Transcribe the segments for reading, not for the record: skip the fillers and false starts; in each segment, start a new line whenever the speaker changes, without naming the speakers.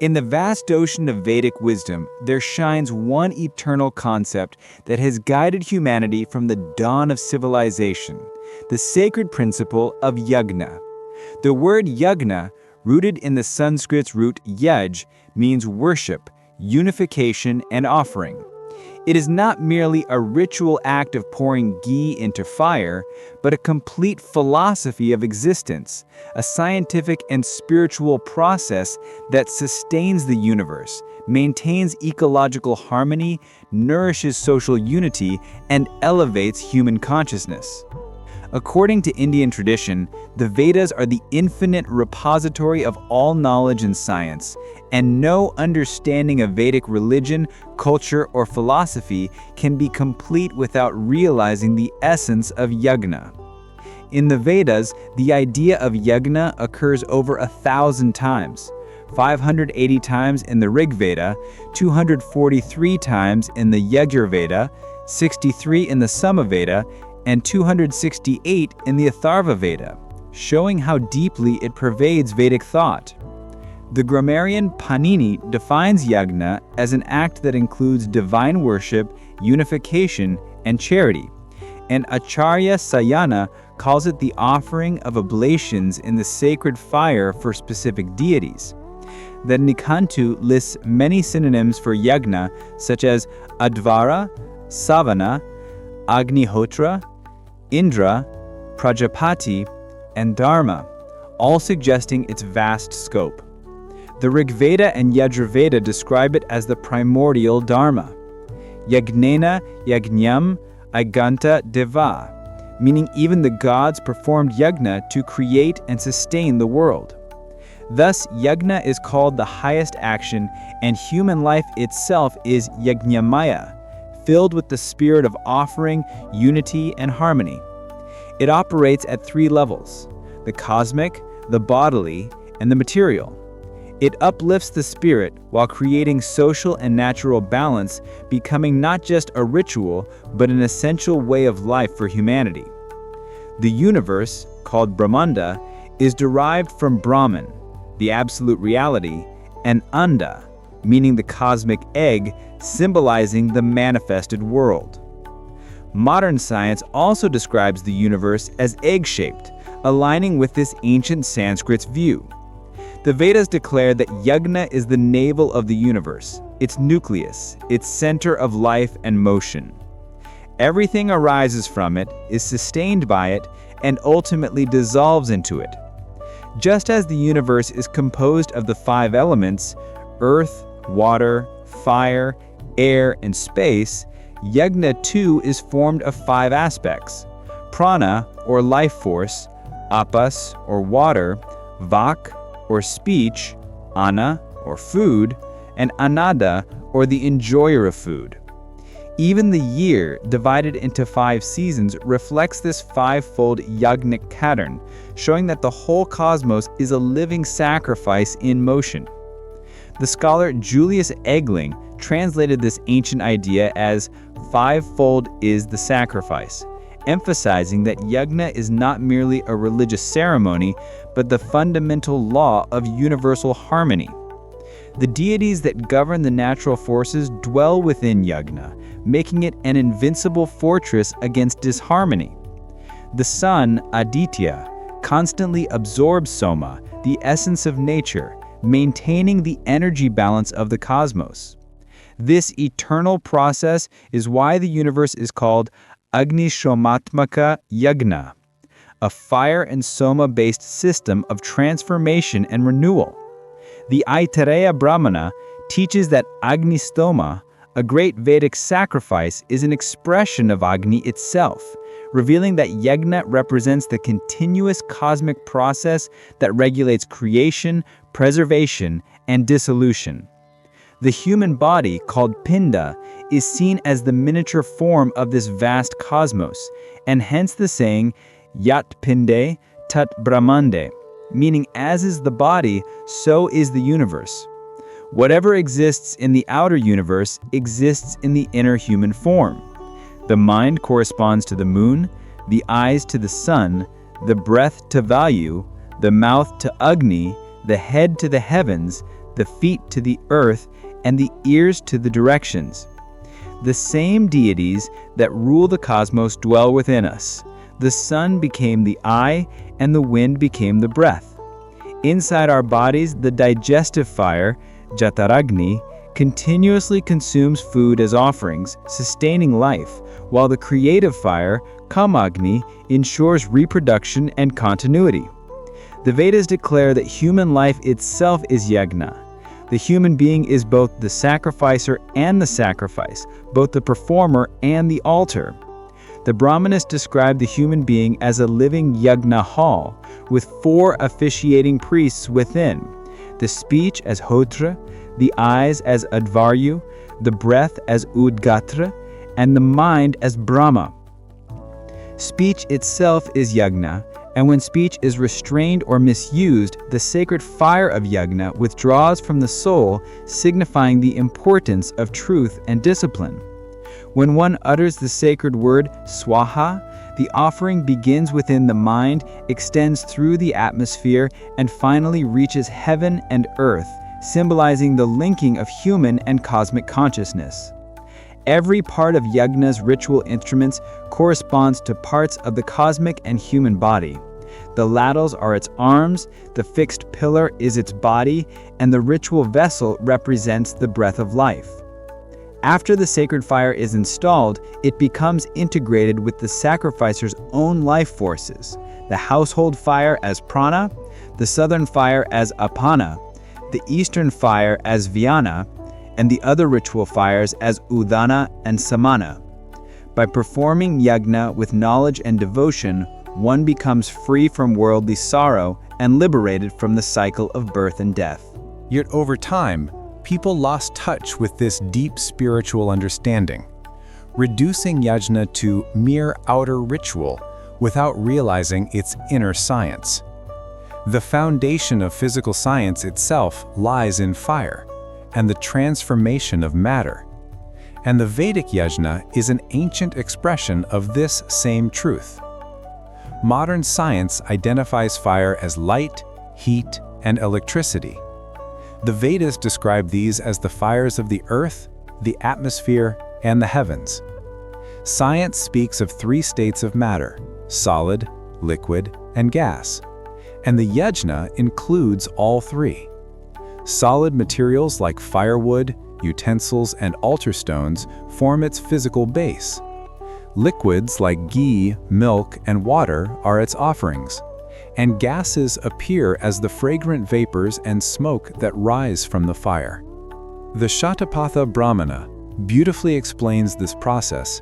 In the vast ocean of Vedic wisdom, there shines one eternal concept that has guided humanity from the dawn of civilization, the sacred principle of Yajna. The word Yagna, rooted in the Sanskrit root yaj, means worship, unification, and offering. It is not merely a ritual act of pouring ghee into fire, but a complete philosophy of existence, a scientific and spiritual process that sustains the universe, maintains ecological harmony, nourishes social unity, and elevates human consciousness. According to Indian tradition, the Vedas are the infinite repository of all knowledge and science, and no understanding of Vedic religion, culture, or philosophy can be complete without realizing the essence of Yajna. In the Vedas, the idea of Yajna occurs over 1,000 times, 580 times in the Rigveda, 243 times in the Yajurveda, 63 in the Samaveda, and 268 in the Atharvaveda, showing how deeply it pervades Vedic thought. The grammarian Panini defines Yagna as an act that includes divine worship, unification, and charity, and Acharya Sayana calls it the offering of oblations in the sacred fire for specific deities. The Nikantu lists many synonyms for Yagna, such as Advara, Savana, Agnihotra, Indra, Prajapati, and Dharma, all suggesting its vast scope. The Rigveda and Yajurveda describe it as the primordial Dharma. Yajnena Yajñam Aganta Deva, meaning even the gods performed Yajna to create and sustain the world. Thus, Yajna is called the highest action, and human life itself is Yajñamaya, filled with the spirit of offering, unity, and harmony. It operates at 3 levels: the cosmic, the bodily, and the material. It uplifts the spirit while creating social and natural balance, becoming not just a ritual, but an essential way of life for humanity. The universe, called Brahmanda, is derived from Brahman, the absolute reality, and Anda, meaning the cosmic egg, symbolizing the manifested world. Modern science also describes the universe as egg-shaped, aligning with this ancient Sanskrit view. The Vedas declare that Yajna is the navel of the universe, its nucleus, its center of life and motion. Everything arises from it, is sustained by it, and ultimately dissolves into it. Just as the universe is composed of the 5 elements, earth, water, fire, air, and space, Yajna too is formed of 5 aspects: prana, or life force, apas, or water, vak, or speech, ana, or food, and anada, or the enjoyer of food. Even the year, divided into 5 seasons, reflects this 5-fold yagnic pattern, showing that the whole cosmos is a living sacrifice in motion. The scholar Julius Egling translated this ancient idea as 5-fold is the sacrifice, emphasizing that Yajna is not merely a religious ceremony, but the fundamental law of universal harmony. The deities that govern the natural forces dwell within Yajna, making it an invincible fortress against disharmony. The sun, Aditya, constantly absorbs Soma, the essence of nature, maintaining the energy balance of the cosmos. This eternal process is why the universe is called Agnishomatmaka Yagna, a fire and soma-based system of transformation and renewal. The Aitareya Brahmana teaches that Agnistoma, a great Vedic sacrifice, is an expression of Agni itself, revealing that Yajna represents the continuous cosmic process that regulates creation, preservation, and dissolution. The human body, called Pinda, is seen as the miniature form of this vast cosmos, and hence the saying, Yat Pinde Tat Brahmande, meaning as is the body, so is the universe. Whatever exists in the outer universe exists in the inner human form. The mind corresponds to the moon, the eyes to the sun, the breath to Vayu, the mouth to Agni, the head to the heavens, the feet to the earth, and the ears to the directions. The same deities that rule the cosmos dwell within us. The sun became the eye, and the wind became the breath. Inside our bodies, the digestive fire, Jataragni, continuously consumes food as offerings, sustaining life, while the creative fire, Kamagni, ensures reproduction and continuity. The Vedas declare that human life itself is Yajna. The human being is both the sacrificer and the sacrifice, both the performer and the altar. The Brahmanas describe the human being as a living Yagna hall, with 4 officiating priests within: the speech as Hotra, the eyes as Advaryu, the breath as Udgatra, and the mind as Brahma. Speech itself is Yagna, and when speech is restrained or misused, the sacred fire of Yagna withdraws from the soul, signifying the importance of truth and discipline. When one utters the sacred word Swaha, the offering begins within the mind, extends through the atmosphere, and finally reaches heaven and earth, symbolizing the linking of human and cosmic consciousness. Every part of Yajna's ritual instruments corresponds to parts of the cosmic and human body. The ladles are its arms, the fixed pillar is its body, and the ritual vessel represents the breath of life. After the sacred fire is installed, it becomes integrated with the sacrificer's own life forces, the household fire as prana, the southern fire as apana, the eastern fire as vyana, and the other ritual fires as udana and samana. By performing yajna with knowledge and devotion, one becomes free from worldly sorrow and liberated from the cycle of birth and death.
Yet over time, people lost touch with this deep spiritual understanding, reducing yajna to mere outer ritual without realizing its inner science. The foundation of physical science itself lies in fire and the transformation of matter. And the Vedic Yajna is an ancient expression of this same truth. Modern science identifies fire as light, heat, and electricity. The Vedas describe these as the fires of the earth, the atmosphere, and the heavens. Science speaks of 3 states of matter: solid, liquid, and gas. And the Yajna includes all 3. Solid materials like firewood, utensils, and altar stones form its physical base. Liquids like ghee, milk, and water are its offerings, and gases appear as the fragrant vapors and smoke that rise from the fire. The Shatapatha Brahmana beautifully explains this process.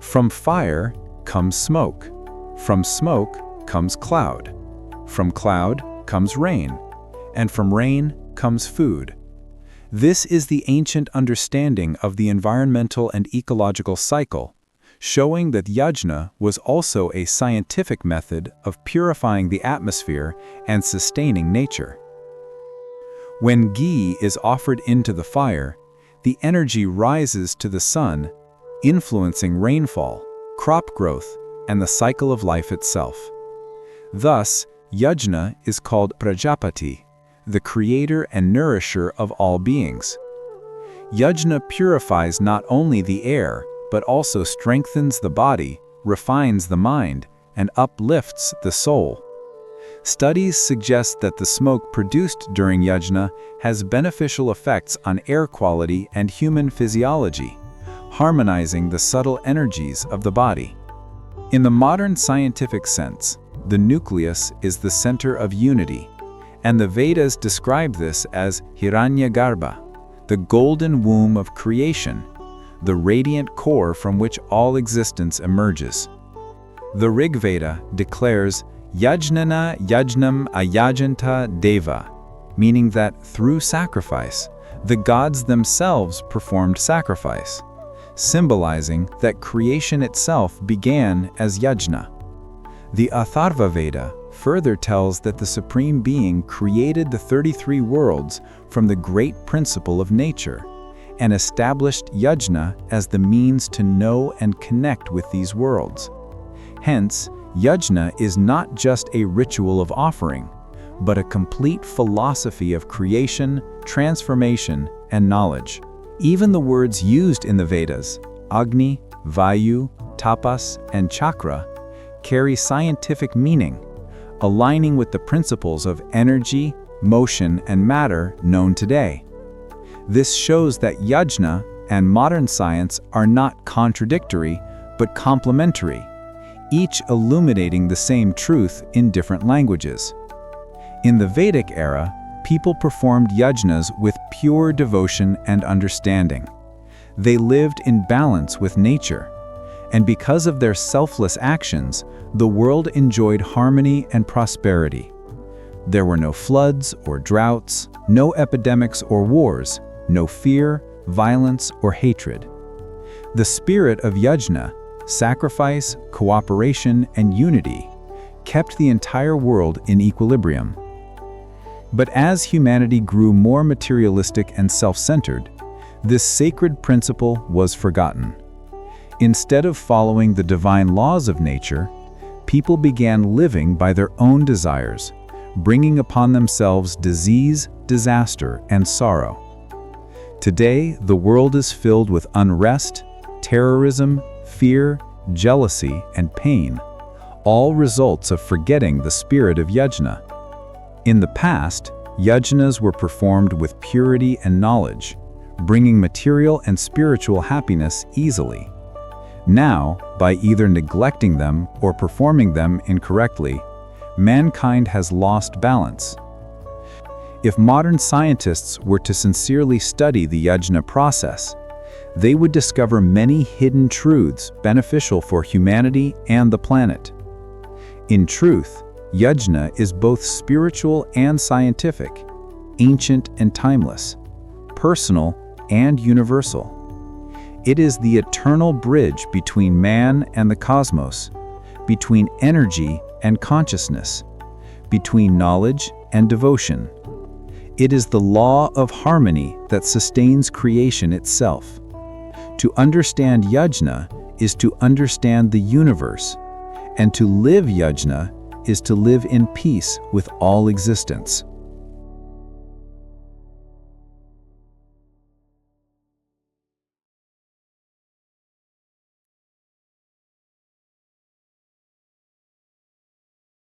From fire comes smoke. From smoke comes cloud. From cloud comes rain. And from rain comes food. This is the ancient understanding of the environmental and ecological cycle, showing that yajna was also a scientific method of purifying the atmosphere and sustaining nature. When ghee is offered into the fire, the energy rises to the sun, influencing rainfall, crop growth, and the cycle of life itself. Thus, yajna is called Prajapati, the creator and nourisher of all beings. Yajna purifies not only the air, but also strengthens the body, refines the mind, and uplifts the soul. Studies suggest that the smoke produced during yajna has beneficial effects on air quality and human physiology, harmonizing the subtle energies of the body. In the modern scientific sense, the nucleus is the center of unity, and the Vedas describe this as Hiranyagarbha, the golden womb of creation, the radiant core from which all existence emerges. The Rigveda declares Yajnana Yajnam Ayajanta Deva, meaning that through sacrifice, the gods themselves performed sacrifice, symbolizing that creation itself began as Yajna. The Atharvaveda further tells that the Supreme Being created the 33 worlds from the great principle of nature, and established yajna as the means to know and connect with these worlds. Hence, yajna is not just a ritual of offering, but a complete philosophy of creation, transformation, and knowledge. Even the words used in the Vedas, Agni, Vayu, Tapas, and Chakra, carry scientific meaning, aligning with the principles of energy, motion, and matter known today. This shows that Yajna and modern science are not contradictory, but complementary, each illuminating the same truth in different languages. In the Vedic era, people performed yajnas with pure devotion and understanding. They lived in balance with nature, and because of their selfless actions, the world enjoyed harmony and prosperity. There were no floods or droughts, no epidemics or wars, no fear, violence, or hatred. The spirit of Yajna, sacrifice, cooperation, and unity, kept the entire world in equilibrium. But as humanity grew more materialistic and self-centered, this sacred principle was forgotten. Instead of following the divine laws of nature, people began living by their own desires, bringing upon themselves disease, disaster, and sorrow. Today, the world is filled with unrest, terrorism, fear, jealousy, and pain, all results of forgetting the spirit of Yajna. In the past, yajnas were performed with purity and knowledge, bringing material and spiritual happiness easily. Now, by either neglecting them or performing them incorrectly, mankind has lost balance. If modern scientists were to sincerely study the Yajna process, they would discover many hidden truths beneficial for humanity and the planet. In truth, Yajna is both spiritual and scientific, ancient and timeless, personal and universal. It is the eternal bridge between man and the cosmos, between energy and consciousness, between knowledge and devotion. It is the law of harmony that sustains creation itself. To understand Yajna is to understand the universe, and to live Yajna is to live in peace with all existence.